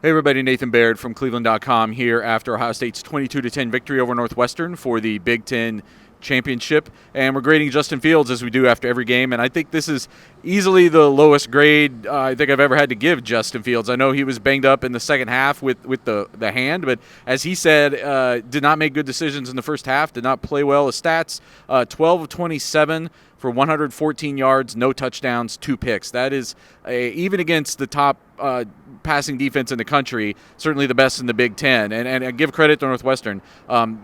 Hey everybody, Nathan Baird from cleveland.com here after Ohio State's 22-10 victory over Northwestern for the Big Ten championship, and we're grading Justin Fields as we do after every game, and I think this is easily the lowest grade I think I've ever had to give Justin Fields. I know he was banged up in the second half with the hand, but as he said, did not make good decisions in the first half, did not play well. His stats, 12 of 27 for 114 yards, no touchdowns, 2 picks. That is, even against the top passing defense in the country, certainly the best in the Big Ten. And I give credit to Northwestern.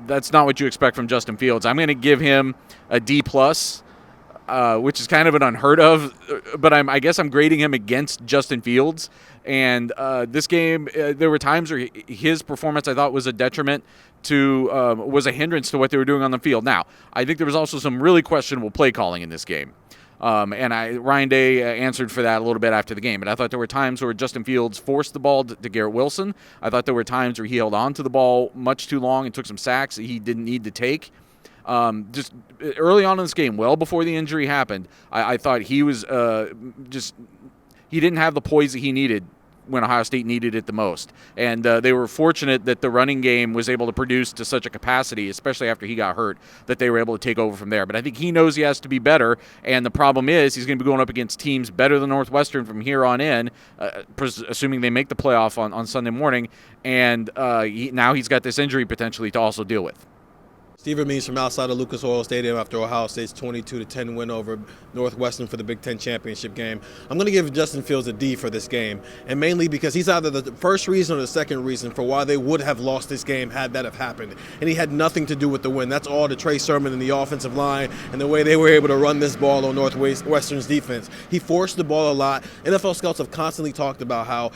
That's not what you expect from Justin Fields. I'm going to give him a D+, which is kind of an unheard of, but I guess I'm grading him against Justin Fields. And this game, there were times where his performance I thought was a detriment to, was a hindrance to what they were doing on the field. Now, I think there was also some really questionable play calling in this game. And Ryan Day answered for that a little bit after the game. But I thought there were times where Justin Fields forced the ball to Garrett Wilson. I thought there were times where he held on to the ball much too long and took some sacks that he didn't need to take. Just early on in this game, well before the injury happened, I thought he was he didn't have the poise that he needed when Ohio State needed it the most. And they were fortunate that the running game was able to produce to such a capacity, especially after he got hurt, that they were able to take over from there. But I think he knows he has to be better, and the problem is he's going to be going up against teams better than Northwestern from here on in, assuming they make the playoff on Sunday morning, and now he's got this injury potentially to also deal with. Stephen Means from outside of Lucas Oil Stadium after Ohio State's 22-10 win over Northwestern for the Big Ten championship game. I'm going to give Justin Fields a D for this game, and mainly because he's either the first reason or the second reason for why they would have lost this game had that have happened. And he had nothing to do with the win. That's all to Trey Sermon and the offensive line and the way they were able to run this ball on Northwestern's defense. He forced the ball a lot. NFL scouts have constantly talked about how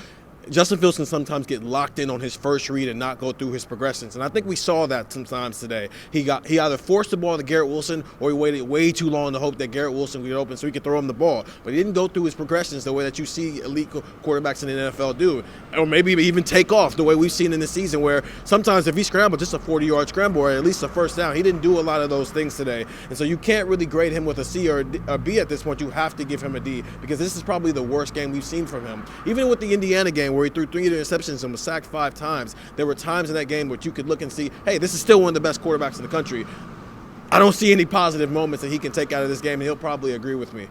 Justin Fields can sometimes get locked in on his first read and not go through his progressions. And I think we saw that sometimes today. He either forced the ball to Garrett Wilson or he waited way too long to hope that Garrett Wilson would get open so he could throw him the ball. But he didn't go through his progressions the way that you see elite quarterbacks in the NFL do. Or maybe even take off the way we've seen in this season, where sometimes if he scrambled just a 40-yard scramble or at least a first down, he didn't do a lot of those things today. And so you can't really grade him with a C or a B at this point. You have to give him a D, because this is probably the worst game we've seen from him. Even with the Indiana game where he threw 3 interceptions and was sacked 5 times, there were times in that game where you could look and see, hey, this is still one of the best quarterbacks in the country. I don't see any positive moments that he can take out of this game, and he'll probably agree with me.